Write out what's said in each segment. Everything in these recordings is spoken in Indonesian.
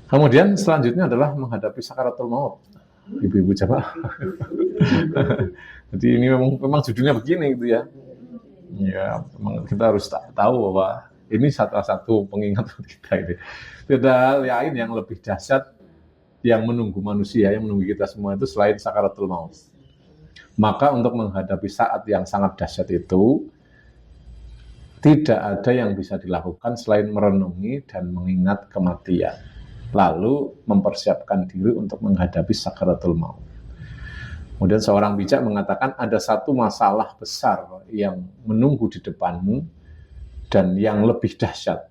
Kemudian selanjutnya adalah menghadapi sakaratul maut. Ibu-ibu jamaah. Jadi ini memang judulnya begini gitu ya. Ya, memang kita harus tahu bahwa ini salah satu pengingat kita ini. Tidak ada lain yang lebih dahsyat yang menunggu manusia, yang menunggu kita semua itu selain sakaratul maut. Maka untuk menghadapi saat yang sangat dahsyat itu, tidak ada yang bisa dilakukan selain merenungi dan mengingat kematian. Lalu mempersiapkan diri untuk menghadapi sakaratul maut. Kemudian seorang bijak mengatakan ada satu masalah besar yang menunggu di depanmu dan yang lebih dahsyat.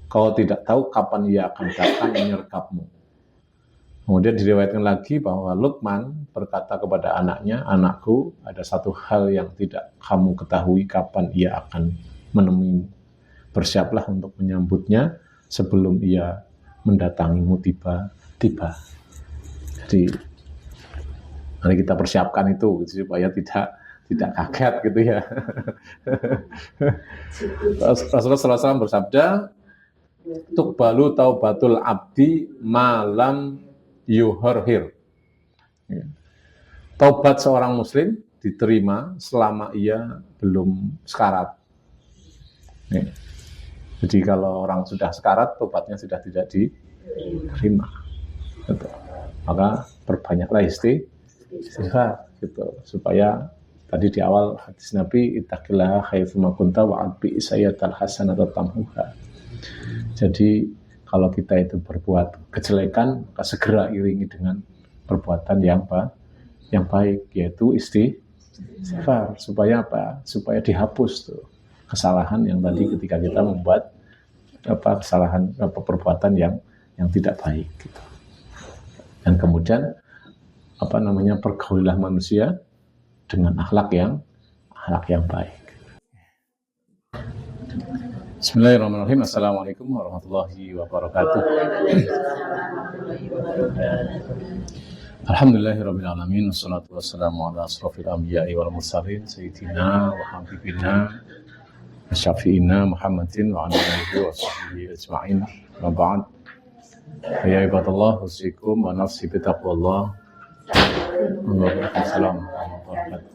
Kau tidak tahu kapan ia akan datang menyergapmu. Kemudian diriwayatkan lagi bahwa Luqman berkata kepada anaknya, anakku, ada satu hal yang tidak kamu ketahui kapan ia akan menemuimu. Bersiaplah untuk menyambutnya sebelum ia mendatangimu tiba-tiba. Jadi mari kita persiapkan itu gitu, supaya tidak kaget gitu ya. Rasulullah SAW bersabda, tuqbalu taubatul abdi malam yuhorhir. Taubat seorang muslim diterima selama ia belum sekarat. Jadi kalau orang sudah sekarat, taubatnya sudah tidak diterima. Gitu. Maka perbanyaklah istighfar gitu, supaya tadi di awal hadis Nabi, ittaqillaha haitsu ma kunta wa atbi sayyatal hasanata tamhuha. Jadi kalau kita itu berbuat kejelekan, maka segera iringi dengan perbuatan yang baik, yaitu istighfar. Supaya apa? Supaya dihapus tuh kesalahan yang tadi ketika kita membuat kesalahan perbuatan yang tidak baik gitu. Dan kemudian pergaulilah manusia dengan akhlak yang baik. Bismillahirrahmanirrahim. Assalamualaikum warahmatullahi wabarakatuh. Alhamdulillahirabbil alamin, wassalatu wassalamu ala asrofil anbiya'i wal mursalin sayyidina wa habibina syafi'ina Muhammadin wa ala alihi wa sahbihi ajma'in. Wa ba'd. Ya ibadallah, usikum wa nafsi bi taqwallah. Waalaikumsalam warahmatullahi wabarakatuh.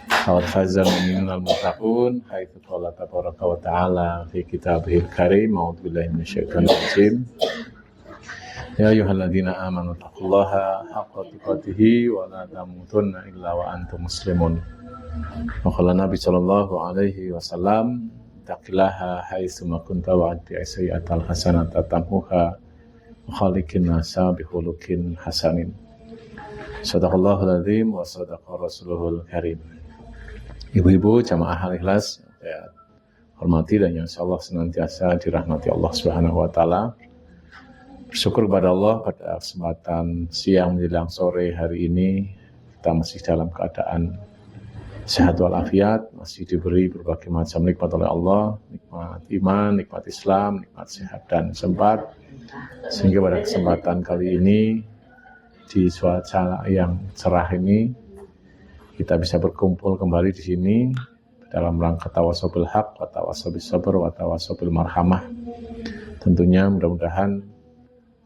Qad fazal mu'minun al-muttaqun haitsu qala tabaraka wa ta'ala fi kitabihil karim. A'udzu billahi minasyaitonir rajim. Ya ayyuhalladzina amanu taqullaha haqqa tuqatih wa la tamutunna illa wa antum muslimun. Wa qala Nabi sallallahu alaihi wasallam, taqillaha haitsu ma kunta wa ati sayyi'atal hasanata tamhuha wa khaliqin nasa bi khuluqin hasanin. Shadaqallahul azim wa sadaqa rasuluhul karim. Ibu-ibu jamaah al-ikhlas, saya hormati dan insyaallah senantiasa dirahmati Allah Subhanahu wa taala. Bersyukur kepada Allah pada kesempatan siang menjelang sore hari ini kita masih dalam keadaan sehat walafiat, masih diberi berbagai macam nikmat oleh Allah, nikmat iman, nikmat Islam, nikmat sehat dan sempat, sehingga pada kesempatan kali ini di cuaca yang cerah ini kita bisa berkumpul kembali di sini dalam rangka tawasobil haq, tawasobil sabar, tawasobil marhamah. Tentunya mudah-mudahan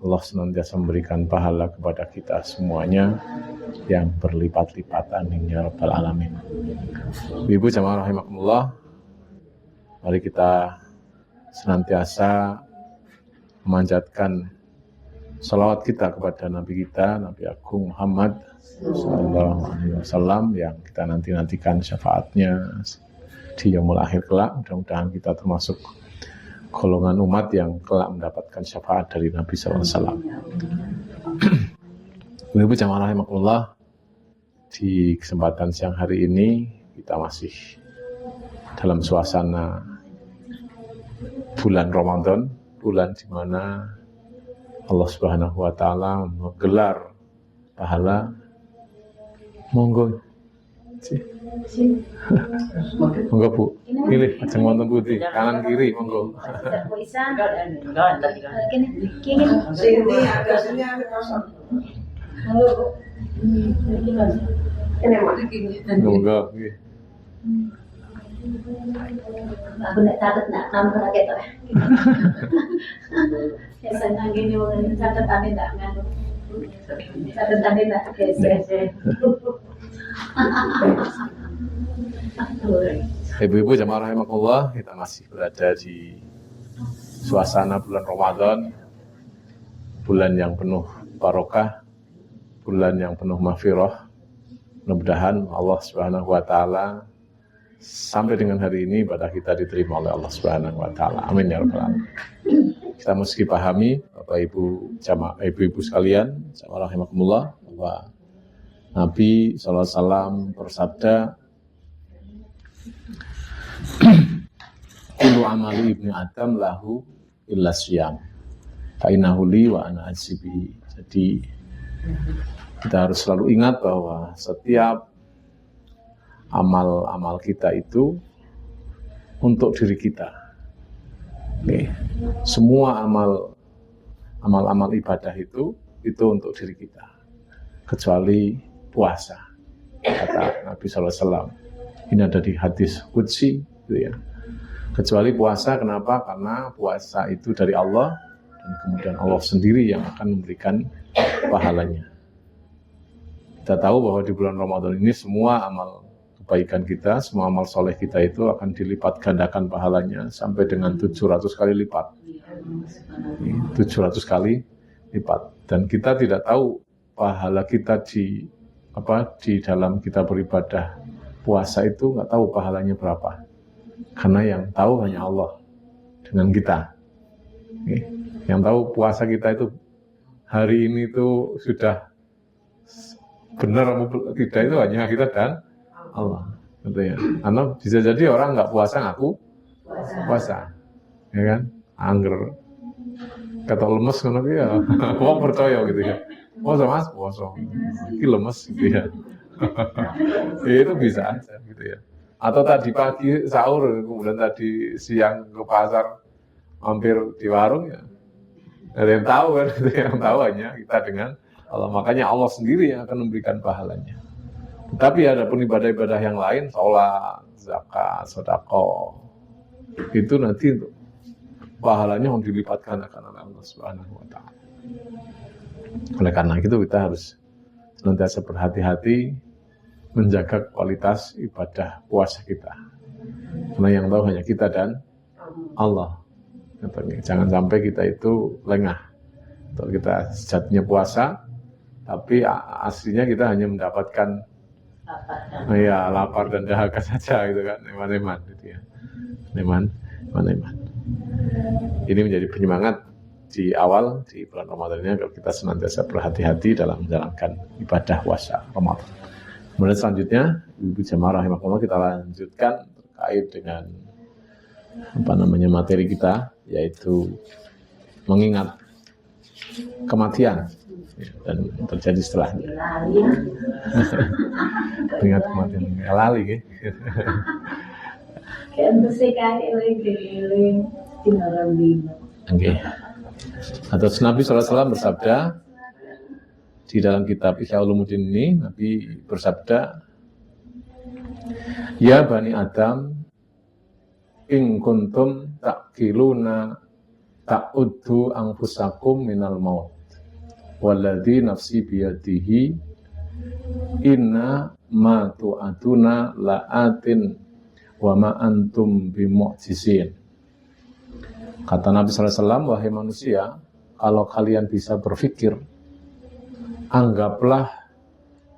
Allah senantiasa memberikan pahala kepada kita semuanya yang berlipat-lipat, amin ya rabbal alamin. Ibu jamaah rahimakumullah, mari kita senantiasa memanjatkan salawat kita kepada Nabi kita, Nabi Agung Muhammad Sallallahu Alaihi Wasallam, yang kita nantikan syafaatnya di yaumul akhir kelak. Mudah-mudahan kita termasuk golongan umat yang kelak mendapatkan syafaat dari Nabi Sallallahu Alaihi Wasallam. Ibu jamaah rahimakumullah, di kesempatan siang hari ini kita masih dalam suasana bulan Ramadan, bulan di mana Allah Subhanahu wa taala menggelar pahala. Monggo. Monggo Bu. Pilih ajeng wonten pundi? Kanan kiri monggo. Monggo nggih. Aku nak catat nak nomor gitu ya. Biasanya gini orang catat tadi tak nganu. Catat tadi tak geser. Ibu-ibu jamaah rahimakumullah, kita masih berada di suasana bulan Ramadan, bulan yang penuh barokah, bulan yang penuh maghfirah. Mudah-mudahan Allah Subhanahu wa taala sampai dengan hari ini ibadah kita diterima oleh Allah Subhanahu wa taala. Amin ya rabbal alamin. Kita mesti pahami Bapak Ibu jamaah ibu-ibu sekalian, jamaah rahimakumullah, bahwa Nabi sallallahu alaihi wasallam bersabda, kullu amali ibni Adam lahu illa syiyam fa innahu li wa ana ajzibi. Jadi kita harus selalu ingat bahwa setiap amal-amal kita itu untuk diri kita. Oke. Semua amal ibadah itu untuk diri kita, kecuali puasa. Kata Nabi SAW, ini ada di hadis qudsi, gitu ya. Kecuali puasa, kenapa? Karena puasa itu dari Allah, dan kemudian Allah sendiri yang akan memberikan pahalanya. Kita tahu bahwa di bulan Ramadan ini semua amal kebaikan kita, semua amal soleh kita itu akan dilipat gandakan pahalanya sampai dengan 700 kali lipat. 700 kali lipat. Dan kita tidak tahu pahala kita di dalam kita beribadah puasa itu, nggak tahu pahalanya berapa. Karena yang tahu hanya Allah dengan kita. Yang tahu puasa kita itu hari ini itu sudah benar atau tidak itu hanya kita dan Allah, gitu ya. Karena bisa jadi orang nggak puasa ngaku puasa, ya kan? Angger, kata lemes kan ya, kok percaya gitu ya. Puasa mas, puasa, ini lemes gitu ya. Itu bisa aja gitu ya. Atau tadi pagi sahur, kemudian tadi siang ke pasar, mampir di warung ya. Ada yang tahu kan, yang tahu hanya kita dengan Allah. Makanya Allah sendiri yang akan memberikan pahalanya. Tapi ada pun ibadah-ibadah yang lain, sholat, zakat, sedekah, itu nanti untuk pahalanya yang dilipat gandakan oleh Allah Subhanahu wa taala. Oleh karena itu kita harus senantiasa berhati-hati menjaga kualitas ibadah puasa kita. Karena yang tahu hanya kita dan Allah. Jangan sampai kita itu lengah. Untuk kita sejatinya puasa, tapi aslinya kita hanya mendapatkan lapar dan dahaga saja gitu kan, eman-eman gitu ya. Eman. Ini menjadi penyemangat di awal di bulan Ramadan ini agar kita senantiasa berhati-hati dalam menjalankan ibadah puasa Ramadan. Kemudian selanjutnya, Ibu jamaah rahimakumullah, kita lanjutkan terkait dengan materi kita, yaitu mengingat kematian dan terjadi setelahnya. Ingat kematian, nggak lali ya. Oke. Atau Nabi SAW bersabda di dalam kitab Ihya Ulumuddin ini, Nabi bersabda, ya Bani Adam, in kuntum ta'kiluna ta'uddu anfusakum minal maut walladzi nafsi biyadihi inna ma tu'aduna la'atin wa ma antum bimu'jizin. Kata Nabi SAW, wahai manusia, kalau kalian bisa berpikir, anggaplah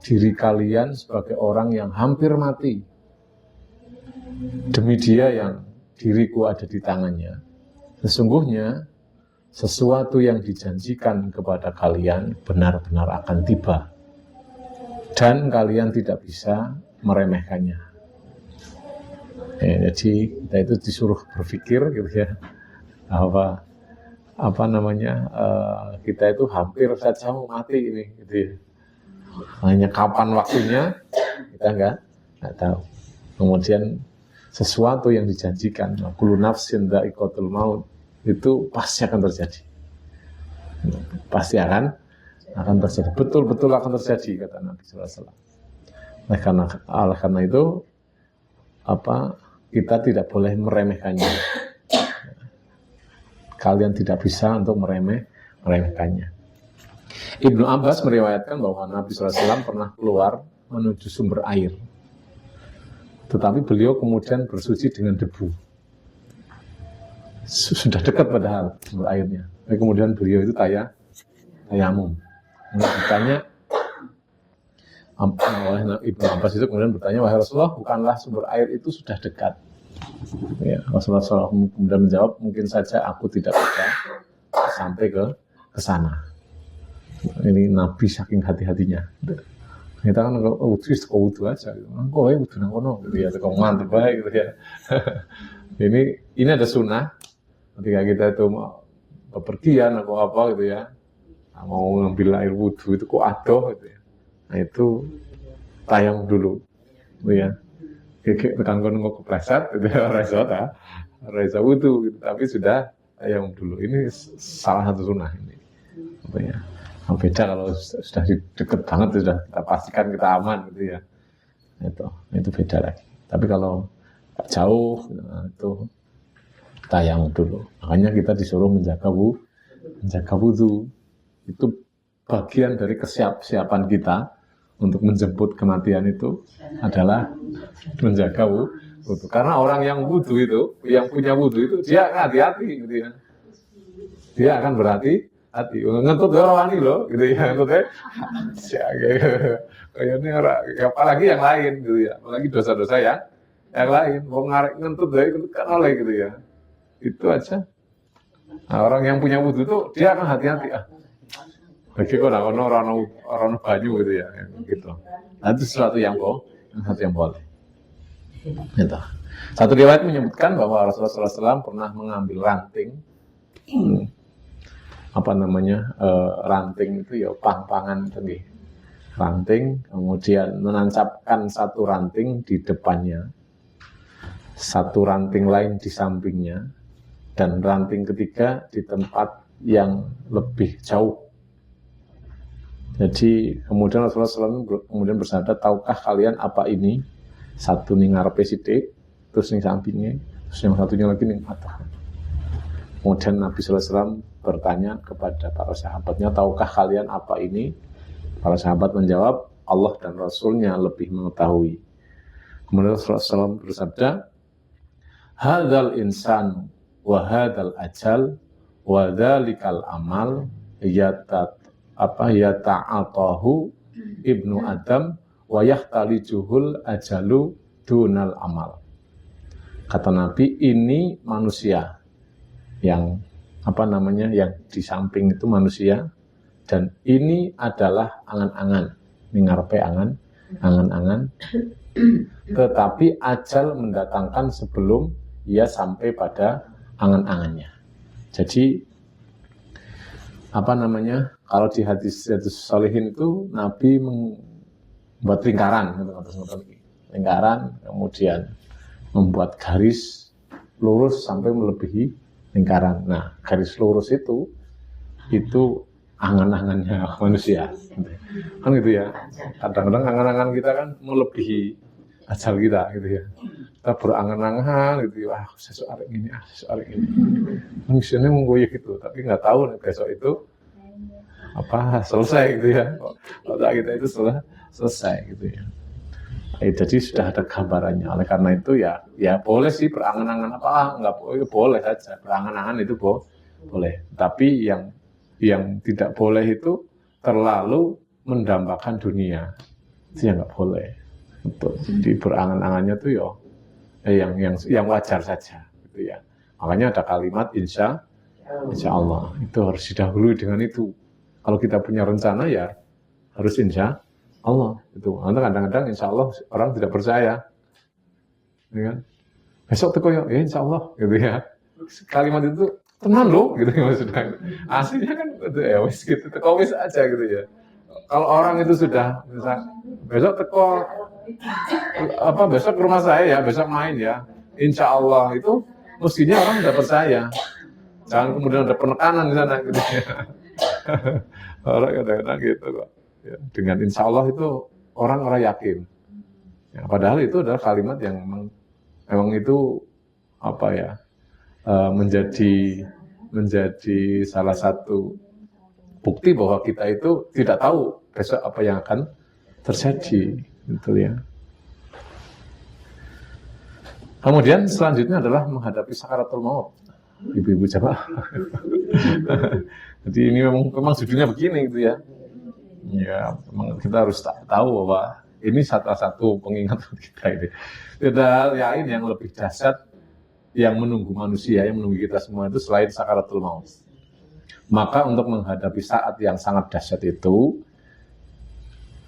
diri kalian sebagai orang yang hampir mati demi dia yang diriku ada di tangannya. Sesungguhnya sesuatu yang dijanjikan kepada kalian benar-benar akan tiba dan kalian tidak bisa meremehkannya. Jadi kita itu disuruh berpikir gitu ya, kita itu hampir saja mau mati ini gitu ya. Hanya kapan waktunya kita nggak tahu. Kemudian sesuatu yang dijanjikan, kullu nafsin dha'iqatul maut, itu pasti akan terjadi. Pasti akan terjadi. Betul-betul akan terjadi, kata Nabi sallallahu alaihi wasallam. Oleh karena itu kita tidak boleh meremehkannya. Kalian tidak bisa untuk meremehkannya. Ibnu Abbas meriwayatkan bahwa Nabi SAW pernah keluar menuju sumber air. Tetapi beliau kemudian bersuci dengan debu. Sudah dekat padahal sumber airnya. Tapi kemudian beliau itu tayamum. Bertanya oleh Ibnu Abbas itu kemudian bertanya, wahai Rasulullah, bukanlah sumber air itu sudah dekat? Ya, Rasulullah SAW kemudian menjawab, mungkin saja aku tidak bisa sampai ke sana. Ini Nabi saking hati-hatinya. Kita kan wudu aja, kok wudu nang kono gitu ya, kok mantep baik gitu ya. Ini ada sunnah ketika kita itu mau bepergian atau apa gitu ya, mau ngambil air wudu itu kok adoh gitu ya. Nah itu tayang dulu, gitu ya. Tekan kono kok kepleset, gitu ya, reza wudu, gitu. Tapi sudah tayang dulu. Ini salah satu sunnah ini, gitu ya. Beda kalau sudah deket banget sudah kita pastikan kita aman, gitu ya. Itu beda lagi. Tapi kalau jauh, itu tayang dulu. Makanya kita disuruh menjaga wudu. Itu bagian dari kesiapan kita untuk menjemput kematian itu adalah menjaga wudu. Karena orang yang wudu itu, yang punya wudu itu, dia akan hati-hati, gitu ya. Dia akan berhati-hati. Ngentut orang loh, gitu ya. Ngentutnya, kayaknya apalagi yang lain, gitu ya. Apalagi dosa-dosa yang lain. Mau ngarek ngentut itu kan oleh, gitu ya. Itu aja. Nah, orang yang punya wudu itu, dia akan hati-hati. Bagi kok orang banyu gitu ya, gitu. Nah, itu sesuatu yang boleh. Gitu. Satu riwayat menyebutkan bahwa Rasulullah SAW pernah mengambil ranting, ranting itu ya pang-pangan tinggi, ranting, kemudian menancapkan satu ranting di depannya, satu ranting lain di sampingnya, dan ranting ketiga di tempat yang lebih jauh. Jadi kemudian Rasulullah SAW kemudian bersabda, tahukah kalian apa ini? Satu ning ngarepe sithik, terus ning sampingnya, terus yang satunya lagi ning atas. Kemudian Nabi SAW bertanya kepada para sahabatnya, tahukah kalian apa ini? Para sahabat menjawab, Allah dan Rasulnya lebih mengetahui. Kemudian Rasulullah SAW bersabda, hadzal insan wa hadzal ajal wa dzalikal amal yata'atahu ibnu Adam wa yahtalijuhul ajalu dunal amal. Kata Nabi, ini manusia yang yang di samping itu manusia, dan ini adalah angan-angan, ngarepe angan-angan, tetapi ajal mendatangkan sebelum ia sampai pada angan-angannya. Jadi kalau di hadis sholihin itu Nabi membuat lingkaran, kemudian membuat garis lurus sampai melebihi lingkaran. Nah, garis lurus itu angan-angannya manusia, kan gitu ya. Kadang-kadang angan-angan kita kan melebihi ajal kita, gitu ya. Kita berangan-angan gitu, sesuk arek gini, Manusianya menggoyah gitu, tapi nggak tahu besok itu selesai gitu ya. Otak kita itu selesai gitu ya. Jadi sudah ada gambarannya. Oleh karena itu ya boleh sih berangan-angan nggak boleh saja berangan-angan itu boleh. Tapi yang tidak boleh itu terlalu mendambakan dunia, itu yang nggak boleh. Jadi berangan-angannya tuh yang wajar saja, gitu ya. Makanya ada kalimat insya Allah, itu harus didahului dengan itu. Kalau kita punya rencana ya harus insya Allah itu. Karena kadang-kadang insya Allah orang tidak percaya, ya kan? Besok teko ya insya Allah, gitu ya. Kalimat itu tenang loh, gitu ya maksudnya. Aslinya kan ya wis gitu, teko wis aja gitu ya. Kalau orang itu sudah misal besok teko besok ke rumah saya ya, besok main ya, insya Allah, itu mestinya orang sudah percaya. Jangan kemudian ada penekanan di sana, gitu ya. Orang kadang-kadang gitu kok. Ya, dengan insya Allah itu orang yakin. Ya, padahal itu adalah kalimat yang memang memang itu apa ya, menjadi salah satu bukti bahwa kita itu tidak tahu besok apa yang akan terjadi, gitu ya. Kemudian selanjutnya adalah menghadapi sakaratul maut, ibu-ibu jamaah. Jadi ini memang judulnya begini, gitu ya. Ya, memang kita harus tahu bahwa ini salah satu pengingat kita ini. Tidak lain yang lebih dahsyat yang menunggu manusia, yang menunggu kita semua itu selain sakaratul maut. Maka untuk menghadapi saat yang sangat dahsyat itu,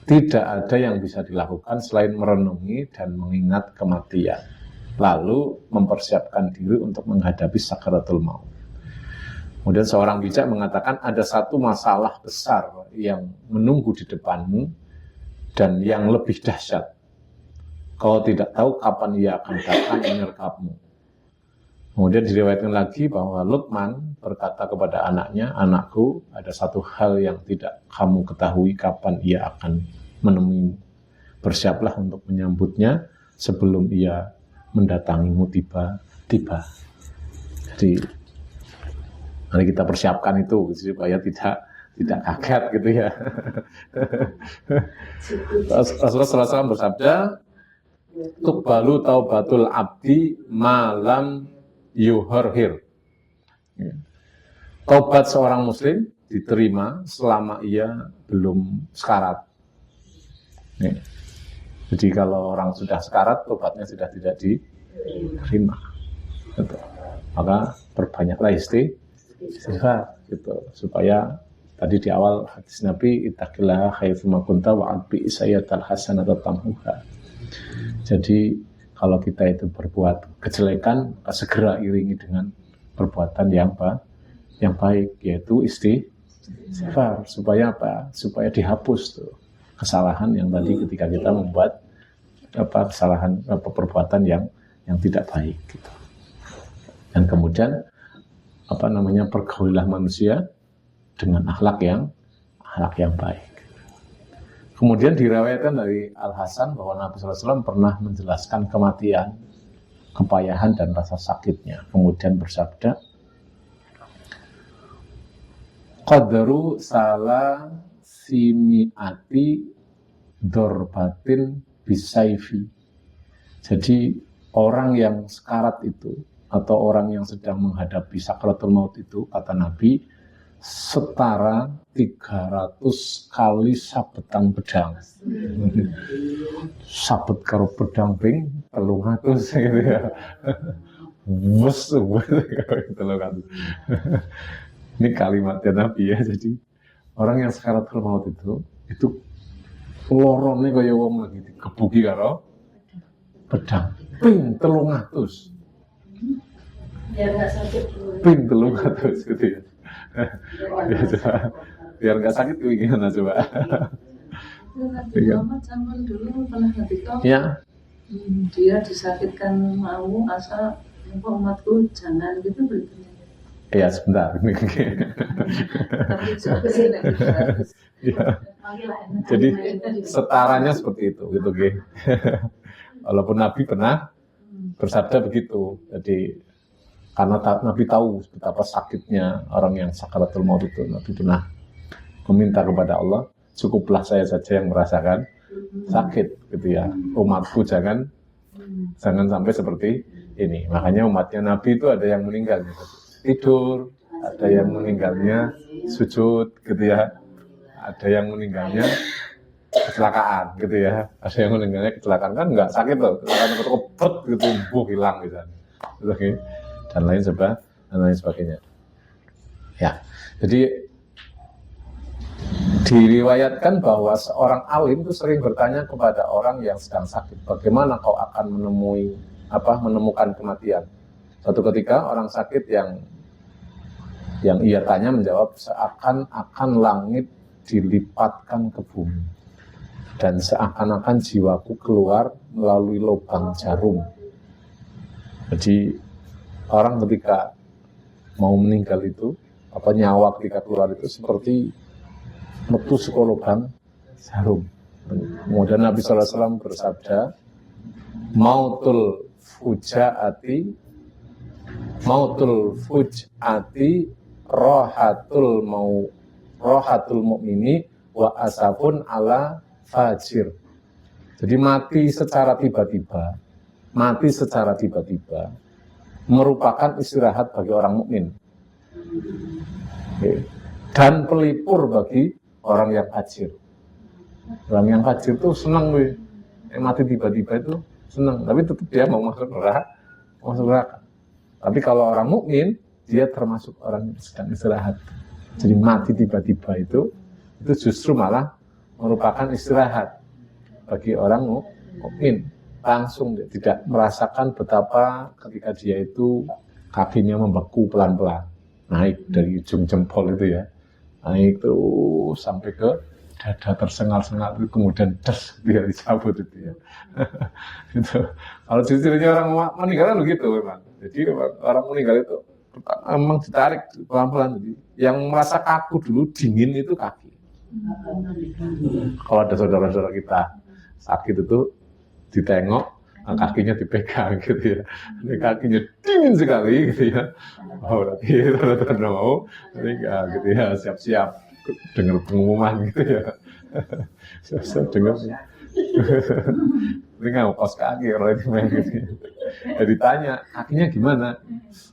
tidak ada yang bisa dilakukan selain merenungi dan mengingat kematian, lalu mempersiapkan diri untuk menghadapi sakaratul maut. Kemudian seorang bijak mengatakan ada satu masalah besar yang menunggu di depanmu dan yang lebih dahsyat. Kau tidak tahu kapan ia akan datang menyergapmu. Kemudian diriwayatkan lagi bahwa Luqman berkata kepada anaknya, anakku, ada satu hal yang tidak kamu ketahui kapan ia akan menemuimu. Bersiaplah untuk menyambutnya sebelum ia mendatangimu tiba-tiba. Jadi mari kita persiapkan itu supaya tidak kaget, gitu ya. Rasulullah SAW bersabda, tuqbalu taubatul abdi malam yuhurhir. Taubat seorang muslim diterima selama ia belum sekarat. Jadi kalau orang sudah sekarat, taubatnya sudah tidak diterima. Maka perbanyaklah istighfar, gitu, supaya tadi di awal hadis Nabi, ittaqillah haitsu ma kunta wa atbi sayyatal hasanata tamhuha. Jadi kalau kita itu berbuat kejelekan, segera iringi dengan perbuatan yang baik, yaitu istighfar. Supaya apa? Supaya dihapus tuh kesalahan yang tadi ketika kita membuat kesalahan, perbuatan yang tidak baik, gitu. Dan kemudian pergaulilah manusia dengan akhlak yang baik. Kemudian diriwayatkan dari Al-Hasan bahwa Nabi SAW pernah menjelaskan kematian, kepayahan dan rasa sakitnya. Kemudian bersabda, qadru sala simiati dorbatin bisaifi. Jadi orang yang sekarat itu, atau orang yang sedang menghadapi sakaratul maut itu, kata Nabi, setara 300 kali sabetan pedang. Sabet karo pedang ping 300 gitu ya. Wes ini kalimatnya Nabi ya. Jadi orang yang sakaratul maut itu lorone kaya wong lagi dikebuki karo pedang ping 300. Biar nggak sakit. Ping 300 gitu ya. Ya, coba. Biar nggak sakit gimana coba. Nabi Muhammad zaman dulu pernah ketika dia disakitkan mau asal umatku jangan gitu begitu. Iya sebentar. Ya. Jadi setaranya seperti itu gitu Ge. Walaupun Nabi pernah bersabda begitu. Jadi karena Nabi tahu betapa sakitnya orang yang sakaratul maut itu, Nabi pernah meminta kepada Allah, cukuplah saya saja yang merasakan sakit, gitu ya. Umatku jangan sampai seperti ini. Makanya umatnya Nabi itu ada yang meninggalnya tidur, ada yang meninggalnya sujud, gitu ya. Ada yang meninggalnya kecelakaan, gitu ya. Ada yang meninggalnya kecelakaan, kan nggak sakit loh, kecelakaan kebet gitu, hilang gitu. Oke. Dan lain sebagainya. Ya, jadi diriwayatkan bahwa seorang alim itu sering bertanya kepada orang yang sedang sakit, bagaimana kau akan menemukan kematian? Suatu ketika orang sakit yang ia tanya menjawab, seakan-akan langit dilipatkan ke bumi dan seakan-akan jiwaku keluar melalui lubang jarum. Jadi orang ketika mau meninggal itu, nyawa ketika keluar itu seperti metu saka lubang jarum. Kemudian Nabi SAW bersabda, mautul fujati rohatul mu'mini wa asafun ala fajir. Jadi mati secara tiba-tiba merupakan istirahat bagi orang mukmin. Dan pelipur bagi orang yang fajir. Orang yang fajir itu senang, yang mati tiba-tiba itu senang, tapi tetap dia mau masuk neraka. Tapi kalau orang mukmin, dia termasuk orang yang sedang istirahat. Jadi mati tiba-tiba itu justru malah merupakan istirahat bagi orang mukmin. Langsung dia tidak merasakan betapa ketika dia itu kakinya membeku pelan-pelan, naik dari ujung jempol itu ya, naik terus sampai ke dada tersengal-sengal itu, kemudian dia dicabut itu ya. Itu. Kalau ciri-cirinya orang meninggal kan begitu memang. Jadi orang meninggal itu memang ditarik pelan-pelan. Jadi yang merasa kaku dulu, dingin itu kaki. Kalau ada saudara-saudara kita sakit itu ditengok, kakinya dipegang gitu ya. Kakinya dingin sekali gitu ya. Oh, berarti saudara mau meninggal gitu ya, siap-siap dengar pengumuman gitu ya. Siap-siap dengar. Ini nggak kos kaki orang itu main gitu. Ya ditanya, kakinya gimana?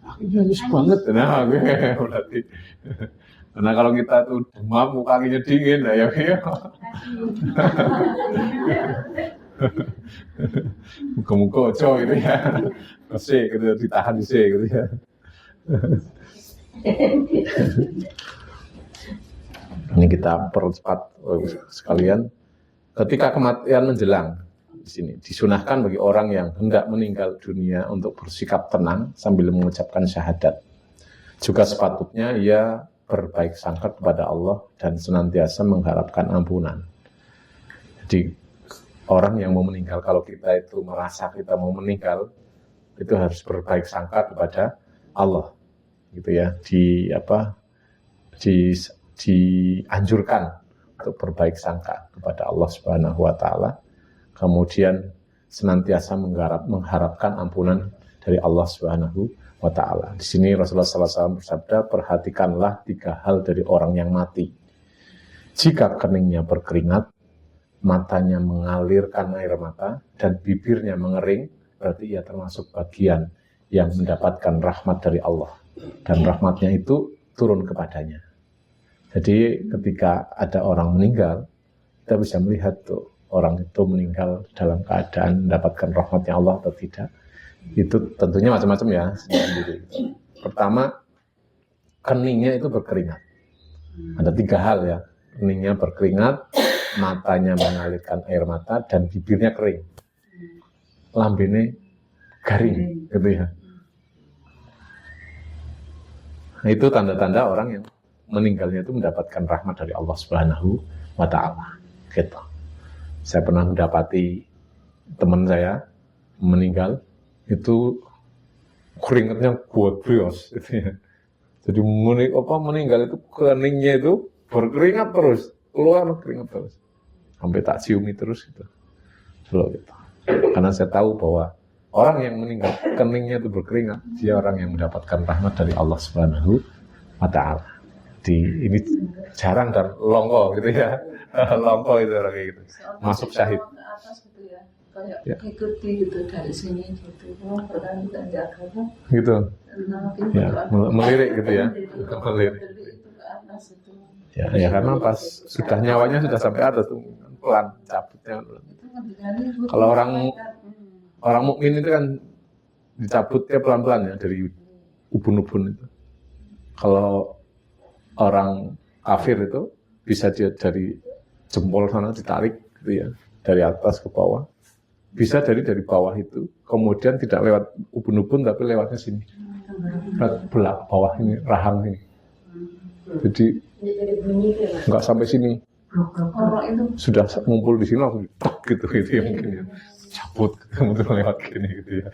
Kakinya nyus banget. Nah, berarti. Karena kalau kita tuh demam, kakinya dingin, nah ya. Muka-muka ojo gitu ya. Kesik gitu, ditahan disik gitu ya. Ini kita percepat sekalian. Ketika kematian menjelang, di sini disunahkan bagi orang yang hendak meninggal dunia untuk bersikap tenang sambil mengucapkan syahadat. Juga sepatutnya ia berbaik sangka kepada Allah dan senantiasa mengharapkan ampunan. Jadi orang yang mau meninggal, kalau kita itu merasa kita mau meninggal, itu harus berbaik sangka kepada Allah, gitu ya. Dianjurkan untuk berbaik sangka kepada Allah Subhanahu wa taala. Kemudian senantiasa mengharapkan ampunan dari Allah Subhanahu wa taala. Di sini Rasulullah SAW bersabda, perhatikanlah 3 hal dari orang yang mati. Jika keningnya berkeringat, matanya mengalirkan air mata, dan bibirnya mengering, berarti ia termasuk bagian yang mendapatkan rahmat dari Allah. Dan rahmatnya itu turun kepadanya. Jadi ketika ada orang meninggal, kita bisa melihat tuh orang itu meninggal dalam keadaan mendapatkan rahmatnya Allah atau tidak. Itu tentunya macam-macam ya. Pertama, keningnya itu berkeringat. Ada 3 hal ya. Keningnya berkeringat, matanya mengalirkan air mata, dan bibirnya kering. Lambene garing, gitu ya. Nah, itu tanda-tanda orang yang meninggalnya itu mendapatkan rahmat dari Allah Subhanahu wa taala. Gitu. Saya pernah mendapati teman saya meninggal itu keringatnya buat brios gitu ya. Jadi meninggal itu keningnya itu berkeringat terus, keluar keringat terus. Sampai tak ciumi terus gitu. Gitu. Karena saya tahu bahwa orang yang meninggal keningnya itu berkeringat, dia orang yang mendapatkan rahmat dari Allah Subhanahu wa taala. Ini jarang dan longko gitu ya. Longko itu orang kayak gitu. Masuk syahid. Ke atas gitu ya. Kayak Ya. ikuti gitu dari sini gitu. Pernah kita jaga kan. Gitu. Nah, Ya, melirik gitu ya. Melirik. itu ke atas itu. Ya karena pas sudah nyawanya sudah sampai atas tuh pelan cabutnya. Kalau orang mukmin itu kan dicabutnya pelan-pelan ya dari ubun-ubun itu. Kalau orang kafir itu bisa dia dari jempol sana ditarik gitu ya, dari atas ke bawah. Bisa dari bawah itu, kemudian tidak lewat ubun-ubun tapi lewatnya sini. Belak bawah ini, rahang ini. Jadi nggak sampai sini. Sudah ngumpul di sini langsung gitu ya mungkin ya. Cabut kemudian lewat gini gitu ya.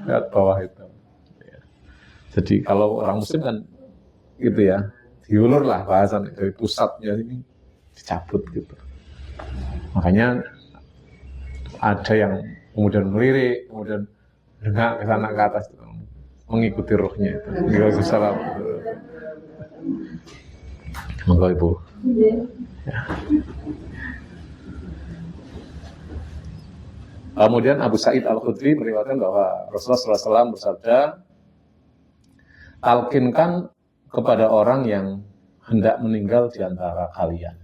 Lewat bawah itu. Jadi kalau orang muslim kan gitu ya, diulur lah bahasan dari pusatnya ini dicabut gitu. Makanya ada yang kemudian melirik, kemudian dengar ke sana ke atas, mengikuti rohnya itu. Nggak usah salah. Monggo Ibu. Ya. Kemudian Abu Sa'id Al-Khudri meriwayatkan bahwa Rasulullah SAW bersabda, talkinkan kepada orang yang hendak meninggal di antara kalian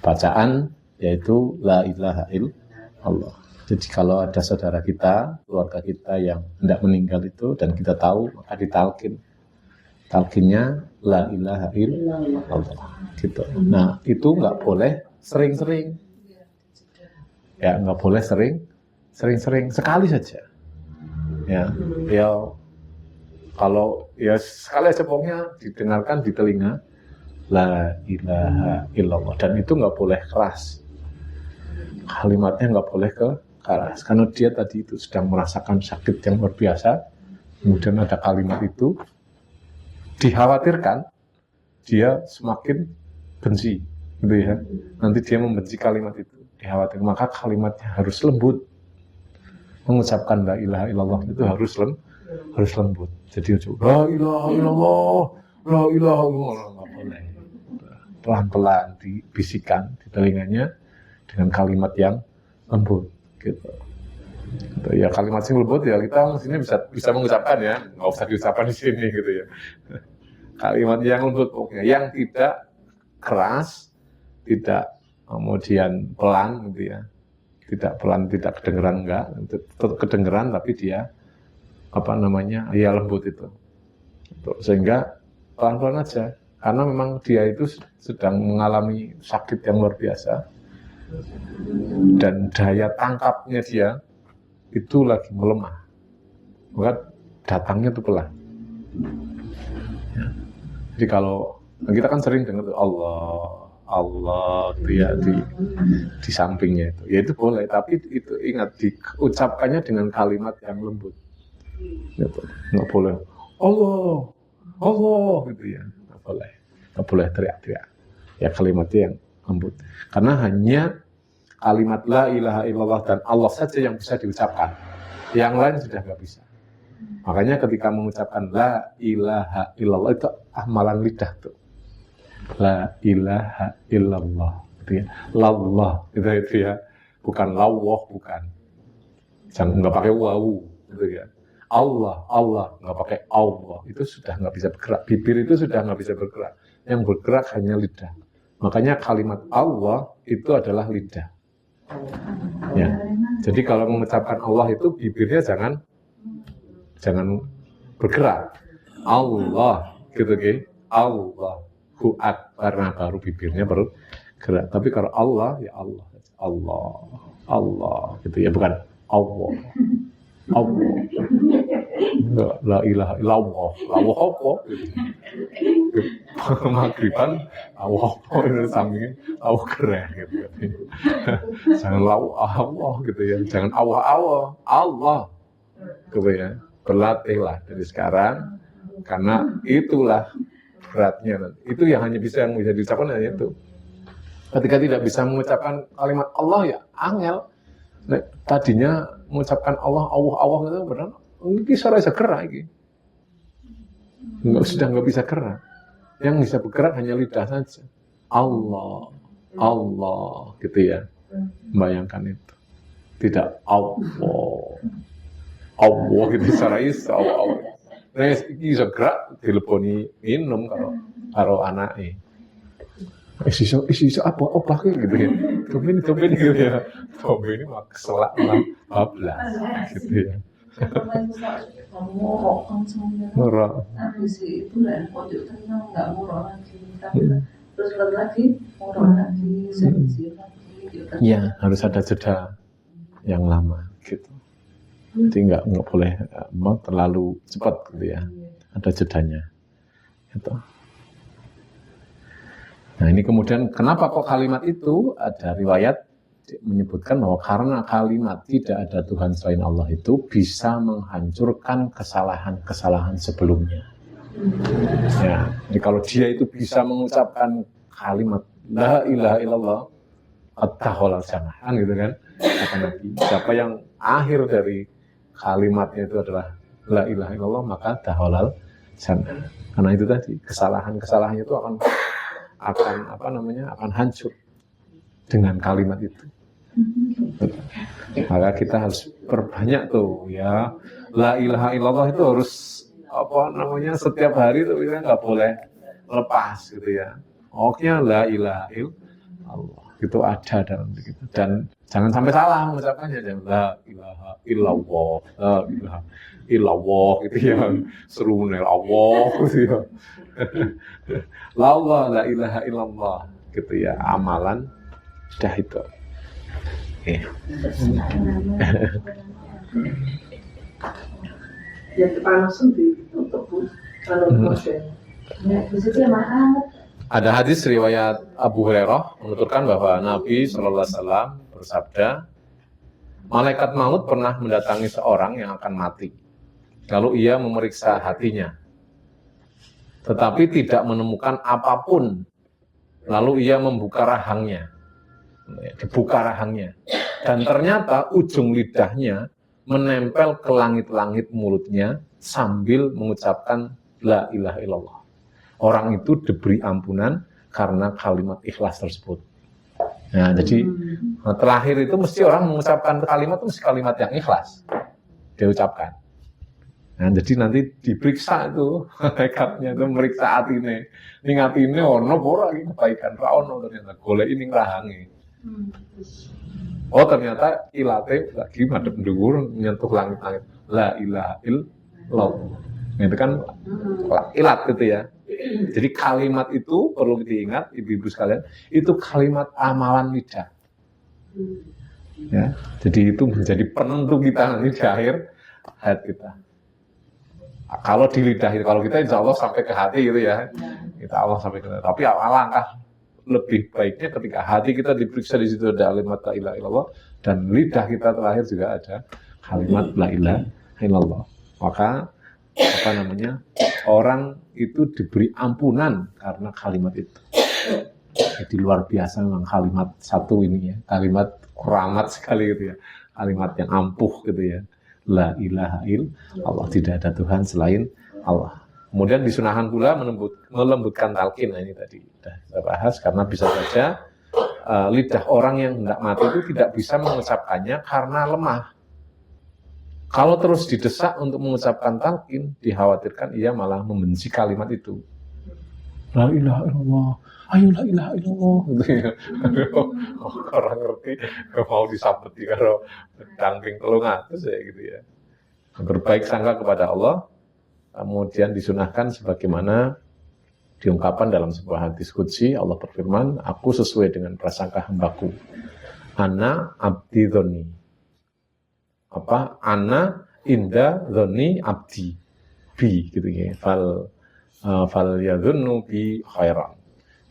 bacaan yaitu la ilaha illallah. Jadi kalau ada saudara kita, keluarga kita yang hendak meninggal itu dan kita tahu, maka ditalkin. Talkinnya la ilaha illallah gitu. Nah, itu nggak boleh sering-sering. Ya, nggak boleh sering-sering, sekali saja. Ya, kalau ya sekali aja pokoknya didengarkan di telinga la ilaha illallah, dan itu nggak boleh keras. Kalimatnya nggak boleh keras, karena dia tadi itu sedang merasakan sakit yang luar biasa. Kemudian ada kalimat itu, dikhawatirkan dia semakin benci, gitu ya. Nanti dia membenci kalimat itu. Dikhawatir, maka kalimatnya harus lembut. Mengucapkan la ilaha illallah itu harus lembut. Jadi la ilaha illallah, la ilaha illallah, nggak boleh. Pelan-pelan dibisikkan di telinganya dengan kalimat yang lembut, gitu. Ya kalimat yang lembut ya kita sini bisa mengucapkan ya, nggak usah diucapkan di sini gitu ya. Kalimat yang lembut pokoknya, yang tidak keras, tidak kemudian pelan gitu ya, tidak pelan, tidak kedengeran, enggak, tetap kedengeran tapi dia ya lembut itu. Sehingga pelan-pelan aja, karena memang dia itu sedang mengalami sakit yang luar biasa dan daya tangkapnya dia itu lagi melemah, maka datangnya itu pelan. Ya. Jadi kalau kita kan sering dengar Allah itu ya di sampingnya itu, ya itu boleh, tapi itu ingat diucapkannya dengan kalimat yang lembut, gitu. Nggak boleh Allah gitu ya, nggak boleh teriak-teriak, ya kalimatnya yang lembut, karena hanya kalimat la ilaha illallah dan Allah saja yang bisa diucapkan, yang lain sudah nggak bisa. Makanya ketika mengucapkan la ilaha illallah itu amalan lidah tuh. La ilaha illallah gitu ya. Lallah gitu ya. Bukan lawah, bukan. Jangan nggak pakai wawu gitu ya. Allah nggak pakai Allah, itu sudah nggak bisa bergerak. Bibir itu sudah nggak bisa bergerak. Yang bergerak hanya lidah. Makanya kalimat Allah itu adalah lidah. Ya. Jadi kalau mengucapkan Allah itu bibirnya jangan bergerak. Allah gitu ya. Allah. Karena baru bibirnya bergerak. Tapi kalau Allah ya Allah gitu ya, bukan Allah. La ilaha illallah. Allah apa? Maghriban Allah apa itu sampingnya Allah gerak gitu. Jangan Allah gitu ya. Jangan Allah gitu ya. Berlatihlah dari sekarang, karena itulah beratnya. Itu yang bisa diucapkan hanya itu. Ketika tidak bisa mengucapkan kalimat Allah ya angel. Nah, tadinya mengucapkan Allah itu benar. Ini suara gerak ini. Sudah nggak bisa gerak. Yang bisa bergerak hanya lidah saja. Allah gitu ya. Bayangkan itu. Tidak Allah gitu suara Allah. Nah, ini bisa gerak, teleponi minum kalau anaknya. Isu apa gitu ya. Tumben gitu ya. Tumben ini mah keselak lah, bablas gitu ya. Murah. Habis itu lah pojok tenang, nggak murah lagi. Tapi terus lagi murah lagi, sedikit lagi. Iya, harus ada jeda yang lama gitu. Jadi nggak boleh terlalu cepat gitu ya. Ada jedanya. Gitu. Nah ini kemudian kenapa kok kalimat itu, ada riwayat menyebutkan bahwa karena kalimat tidak ada Tuhan selain Allah itu bisa menghancurkan kesalahan-kesalahan sebelumnya. Ya, jadi kalau dia itu bisa mengucapkan kalimat la ilaha illallah at-taholal jamaah gitu kan, kata Nabi, siapa yang akhir dari kalimatnya itu adalah la ilaha illallah, maka daholal jannah. Karena itu tadi kesalahannya itu akan akan hancur dengan kalimat itu. Maka kita harus perbanyak tuh ya, la ilaha illallah itu harus setiap hari tuh kita nggak boleh lepas gitu ya. Pokoknya la ilaha illallah itu ada dalam diri kita, dan jangan sampai salah mengucapkannya. La ilaha illallah, la ilaha illallah gitu ya, seru nih Allah gitu ya. La ilaha illallah gitu ya, amalan sudah itu. Yang kepanasan ditutup kalau proses. Ya, di situ ya mahal. Ada hadis riwayat Abu Hurairah menuturkan bahwa Nabi SAW bersabda, malaikat maut pernah mendatangi seorang yang akan mati. Lalu ia memeriksa hatinya, tetapi tidak menemukan apapun. Lalu ia membuka rahangnya, dan ternyata ujung lidahnya menempel ke langit-langit mulutnya sambil mengucapkan la ilaha illallah. Orang itu diberi ampunan karena kalimat ikhlas tersebut. Nah, jadi terakhir itu mesti orang mengucapkan kalimat itu mesti kalimat yang ikhlas dia ucapkan. Nah, jadi nanti diperiksa itu malaikatnya itu meriksa atine. Ning atine ono apa ora iki kebaikan ra ono, ternyata golek ning rahange. Oh, ternyata ilate lagi madhep dhuwur nyentuh langit-langit. La ilaha illallah. Itu kan ilat gitu ya. Jadi kalimat itu perlu diingat ibu-ibu sekalian, itu kalimat amalan lidah. Ya, jadi itu menjadi penentu kita nanti di akhir hayat kita. Kalau di lidah itu, kalau kita insya Allah sampai ke hati gitu ya, kita Allah sampai ke hati. Tapi alangkah lebih baiknya ketika hati kita diperiksa, di situ ada kalimat la ilaha illallah, dan lidah kita terakhir juga ada kalimat la ilaha illallah. Maka orang itu diberi ampunan karena kalimat itu. Jadi luar biasa memang kalimat satu ini ya, kalimat keramat sekali gitu ya, kalimat yang ampuh gitu ya. La ilaha illallah, tidak ada Tuhan selain Allah. Kemudian disunahkan pula melembutkan talqin. Nah, ini tadi sudah kita bahas, karena bisa saja lidah orang yang hendak mati itu tidak bisa mengucapkannya karena lemah. Kalau terus didesak untuk mengucapkan talqin, dikhawatirkan ia malah membenci kalimat itu. La ilaha illallah, ayo la ilaha illallah. Orang ngerti, mau disabeti kalau dangking telung atus ya gitu ya. Berbaik sangka kepada Allah, kemudian disunahkan sebagaimana diungkapkan dalam sebuah hadis qudsi. Allah berfirman, aku sesuai dengan prasangka hambaku. Ana abdi dhoni. Ana inda dhoni abdi bi gitu ya. Fal yadhunnu bi khairan.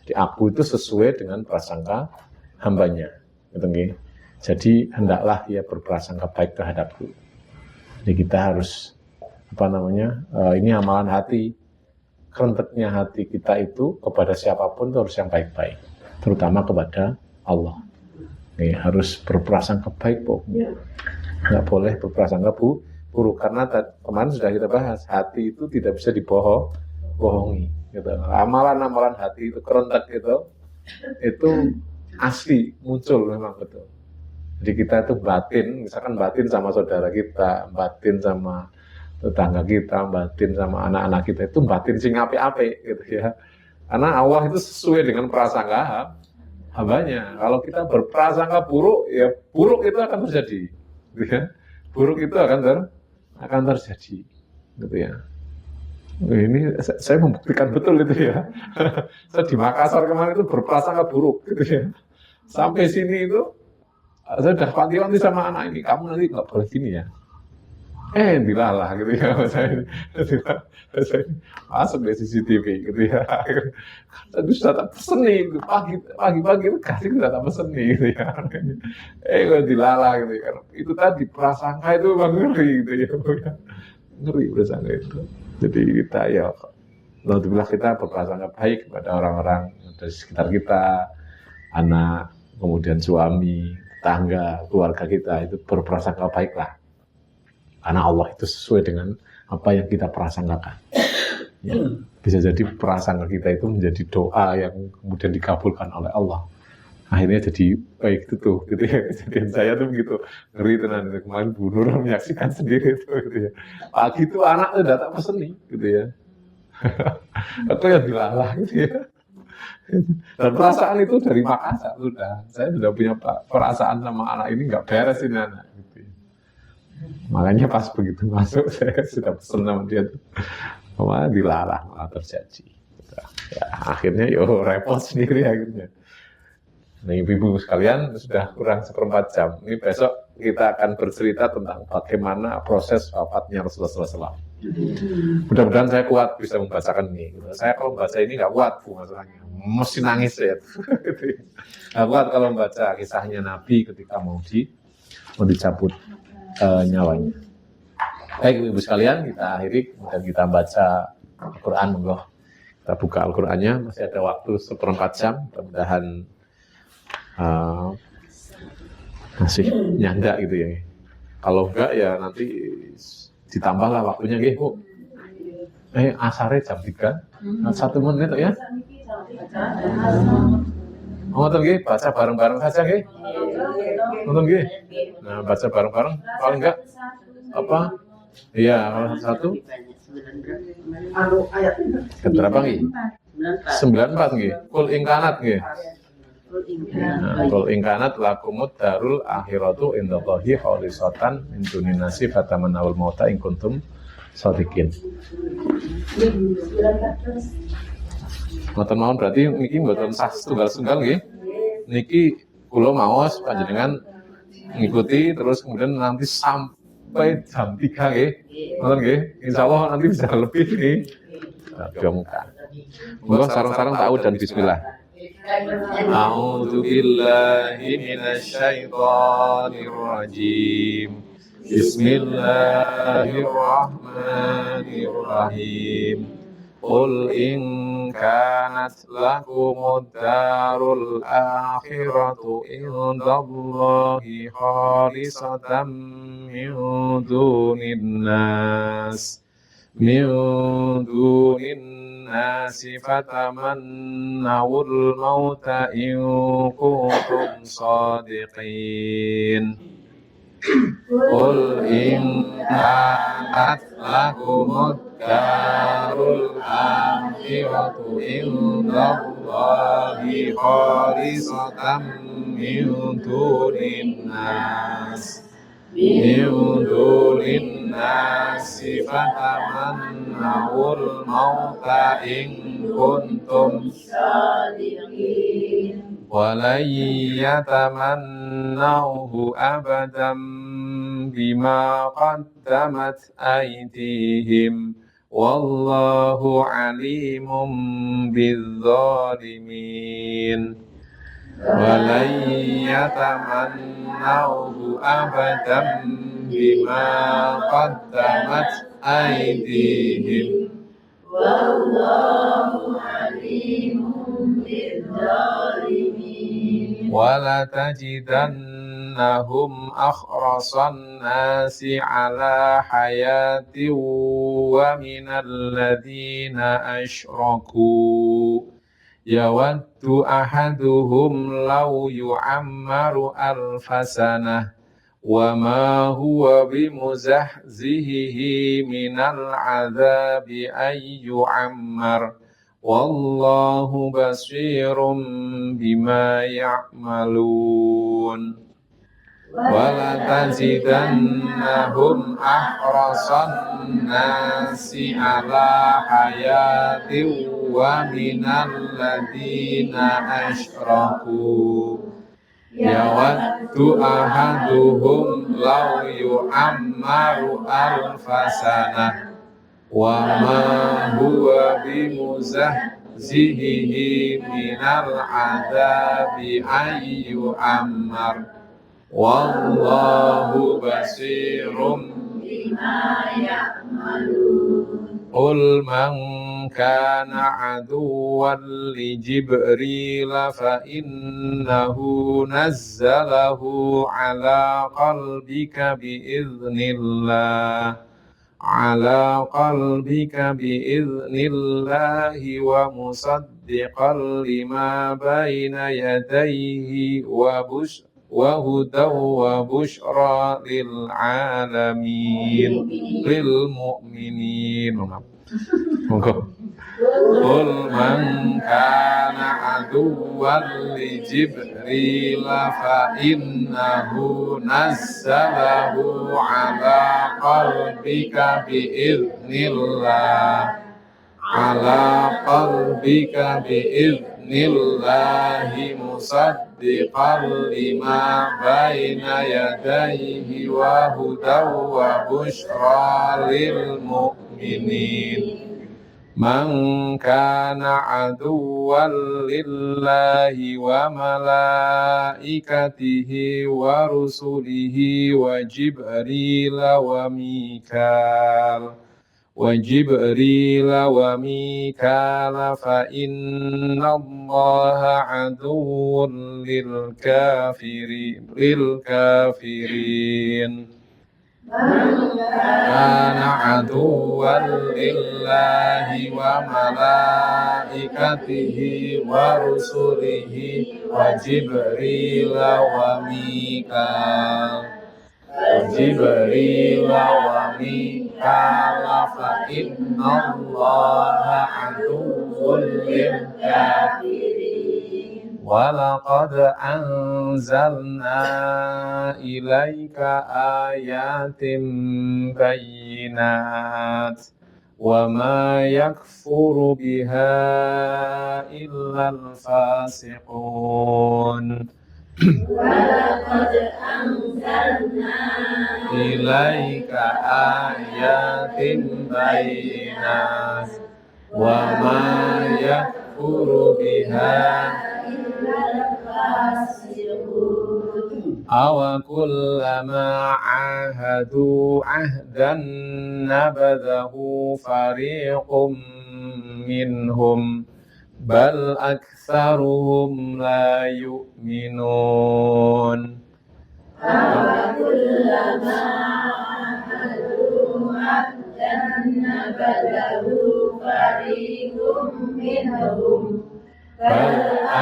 Jadi aku itu sesuai dengan prasangka hambanya gitu ya. Jadi hendaklah ia berprasangka baik terhadapku. Jadi kita harus ini amalan hati. Kerenteknya hati kita itu kepada siapapun itu harus yang baik-baik, terutama kepada Allah. Nih, harus berprasangka baik, nggak boleh berprasangka buruk, karena kemarin sudah kita bahas, hati itu tidak bisa dibohongi. Gitu. Amalan-amalan hati itu kerentek itu asli muncul memang betul. Jadi kita itu batin, misalkan batin sama saudara kita, batin sama tetangga kita, batin sama anak-anak kita, itu batin sing ape-ape gitu ya. Karena Allah itu sesuai dengan prasangka hambanya. Kalau kita berprasangka buruk, ya buruk itu akan terjadi, gitu ya. Buruk itu akan terjadi, gitu ya. Ini saya membuktikan betul itu ya. Saya di Makassar kemarin itu berprasangka buruk, gitu ya. Sampai sini itu saya udah wanti-wanti sama anak ini, kamu nanti nggak boleh gini ya. Dilalah gitu ya, saya masuk dari CCTV gitu ya. Tadi sudah tak pesen nih, pagi-pagi itu kasih sudah tak pesen nih gitu ya. Dilalah gitu ya. Itu tadi prasangka itu ngeri gitu ya. Ngeri prasangka itu. Jadi kita ya, alhamdulillah kita berprasangka baik kepada orang-orang dari sekitar kita, anak, kemudian suami, tetangga, keluarga kita itu berprasangka baik lah. Karena Allah itu sesuai dengan apa yang kita prasangkakan. Ya, bisa jadi prasangka kita itu menjadi doa yang kemudian dikabulkan oleh Allah. Akhirnya jadi baik itu tuh, gitu ya. Kejadian saya tuh begitu ngeri tenan. Kemarin Bu Nur menyaksikan sendiri itu, gitu ya. Pagi itu anak udah tak pesen nih, gitu ya. Aku yang dilalah, gitu ya. Dan perasaan itu dari Makassar sudah. Saya sudah punya perasaan sama anak ini nggak beres ini anak. Gitu ya. Makanya pas begitu masuk saya sudah pesen sama dia tuh. Malah dilalah, malah terjadi. Ya, akhirnya yo repot sendiri akhirnya. Nah, ibu-ibu sekalian sudah kurang 1/4 jam. Ini besok kita akan bercerita tentang bagaimana proses wafatnya Rasulullah SAW. Mudah-mudahan saya kuat bisa membacakan ini. Saya kalau membaca ini nggak kuat, Bu, masalahnya. Mesti nangis ya. Nggak kuat kalau membaca kisahnya Nabi ketika mau dicabut nyawanya. Baik, ibu sekalian, kita akhiri kemudian kita baca Al-Quran. Monggo kita buka Al-Qurannya, masih ada waktu 1/4 jam. Mudah-mudahan masih nyanda gitu ya. Kalau enggak ya nanti ditambahlah waktunya nggih, Bu. Asare jam 3. 1 menit ya. Ngoten nggih, baca bareng-bareng saja nggih. Ngoten nggih. Nah, baca bareng-bareng paling enggak apa? Iya, satu. Berapa nggih? 94 nggih. Kul ingkanat nggih. Kul ingkanat lakumut darul akhiratu indallahi khalisatan min dunin nasi fatamannawul mauta in kuntum shadiqin. Ngoten mawon berarti niki mboten sah tunggal-tunggal nggih. Niki kula maos panjenengan ngikuti terus kemudian nanti sampai jam 3 nggih. Ngoten nggih. Insyaallah nanti bisa lebih nih. Mudah-mudahan. Monggo sareng-sareng ta'awudz dan bismillah. A'udzu billahi minasyaitonir rajim. Bismillahirrahmanirrahim. Qul in kanat lakumud darul akhiratu indallahi khalisatan min dunin nasi fatamannawul mauta in kuntum shadiqin. Qul in kanat lakumud darul akhiratu indallahi khalisatan min dunin nasi fatamannawul mauta in kuntum shadiqin. Walan yatamannawhu abadan bima qaddamat aydihim wallahu alimun bizzalimin. Walan yatamannawhu abadan bima qaddamat aydihim wallahu alimun bizzalimin. ولتجدنهم أحرص الناس على حياة ومن الذين أشركوا يود أحدهم لو يعمر 1000 سنة وما هو بمزحزحه من العذاب أن يعمر والله بصير بما يعملون. ولتجدنهم أحرص الناس على حياة ومن الذين أشركوا يود أحدهم لو يعمر 1000 سنة وما هو بمزحزحه من العذاب أن يعمر والله بصير بما يعملون. قل من كان عدوا لجبريل فإنه نزله على قلبك بإذن الله ومصدقا لما بين يديه وهدى وبشرى للمؤمنين. قل من كان عدوا لجبريل فإنه نزله على قلبك بإذن الله مصدقا لما بين يديه وهدى وبشرى للمؤمنين. من كان عدوا لله وملائكته ورسله وجبريل وميكال فإن الله عدو للكافرين. كان عدوا لله وملائكته ورسله وجبريل وميكال فإن الله عدو للكافرين. ولقد أنزلنا إليك آيات بينات وما يكفر بها إلا الفاسقون. ولقد أنزلنا إليك آيات بينات وما يكفر بها إلا الفاسقون. أو كلما عاهدوا عهدا نبذه فريق منهم بل أكثرهم لا يؤمنون. أَوَكُلَّمَا عَاهَدُوا عَهْدًا نَبَذَهُ فَرِيقٌ مِّنْهُم بَلْ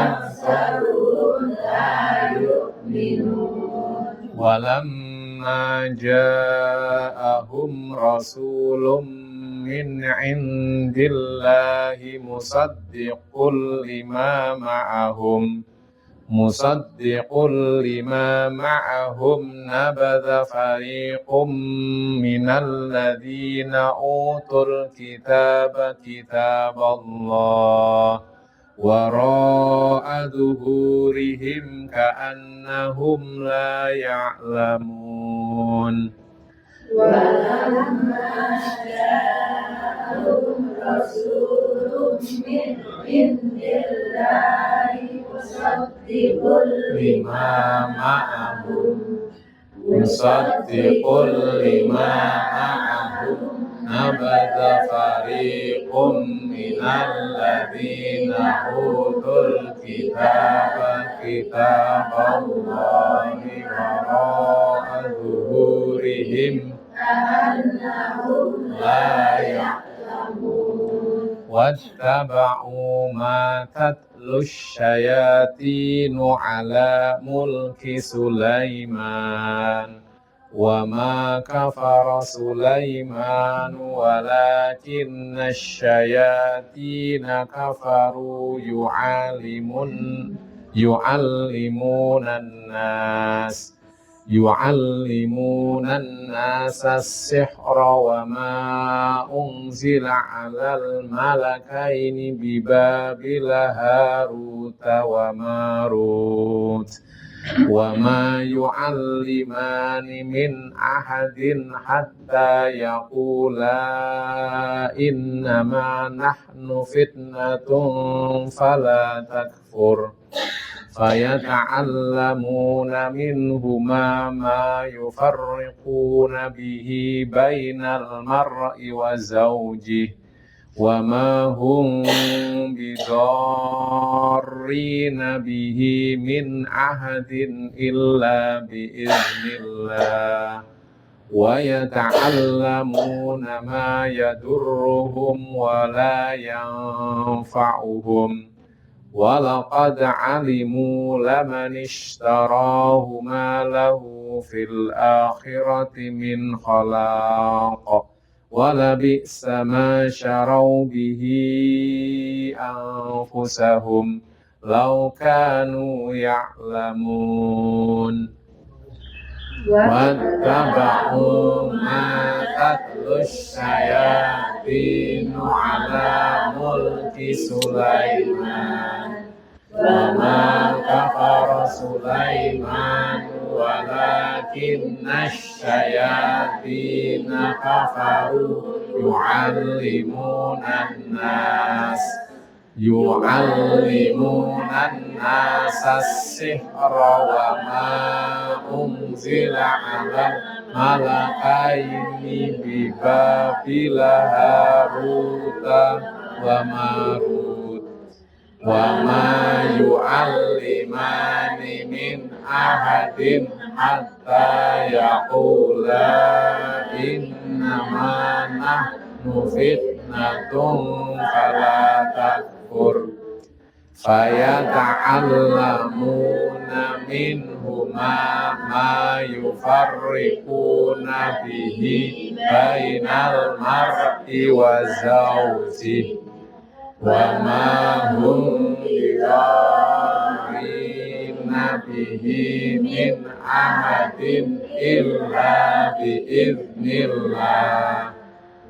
أَكْثَرُهُمْ لَا يُؤْمِنُونَ. ولما جاءهم رسول من عند الله مصدق لما معهم نبذ فريق من الذين أوتوا الكتاب كتاب الله وراء ظهورهم كأنهم لا يعلمون. ولما جاءهم رسول من عند الله مصدق لما معهم نبذ فريق من الذين أوتوا الكتاب كتاب الله وراء ظهورهم كأنهم لا يعلمون. واتبعوا ما تتلو الشياطين على ملك سليمان وما كفر سليمان ولكن الشياطين كفروا يعلمون الناس السحر وما أنزل على الملكين ببابل هاروت وماروت وما يعلمان من أحد حتى يقولا إنما نحن فتنة فلا تكفر فيتعلمون منهما ما يفرقون به بين المرء وزوجه wa ma hum bidarrina bihi min ahadin illa biiznillah wa yata'allamuna ma yadurruhum wa la yanfa'uhum wa laqad 'alimu laman ishtarahu ma lahu fil akhirati min khalaq wa labi'sa ma syaraw bihi anfusahum law kanu ya'lamun wattaba'u ma tatlus syayatinu ala mulki Sulaiman wa ma kafara Sulaiman walakinna syayatina kafaru yu'allimunan nas as-sihra wa ma unzila 'alal malakaini bi Babila Haruta wa Marut wa ma yu'allimani min ahadin hatta yaqula innama nahnu fitnatun fala takfur fayata'allamuna minhuma ma yufarriquna bihi bainal mar'i wa zawjihi wa ma hum bidarrina bihi min ahadin illa biiznillah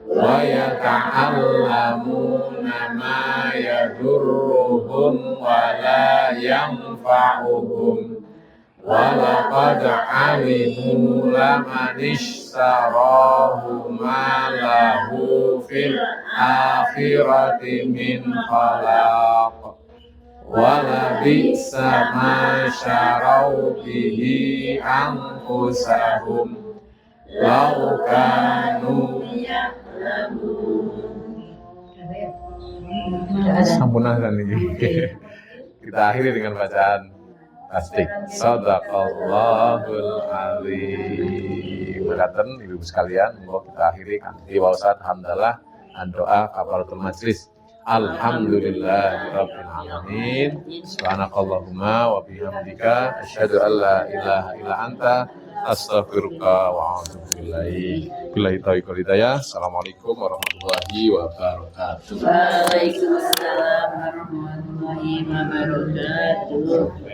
wa yata'allamuna ma yadurruhum wa la yanfa'uhum wa laqad 'alimu laman ishtarahu ma lahu fil akhirati min khalaq wa labi'sa ma syaraw bihi anfusahum law kanu sampunah kan ini. Kita akhiri dengan bacaan tasbih. Shadaqallahul azim. Mekaten ibu sekalian, monggo kita akhiri kanthi waosan hamdalah an doa kafaratul majlis. Alhamdulillahirabbil alamin. Subhanakallahumma wa bihamdika asyhadu an la ilaha illa anta astaghfiruka wa atubu ilaik. Billahi taufiq wal hidayah. Assalamualaikum warahmatullahi wabarakatuh. Waalaikumsalam warahmatullahi wabarakatuh.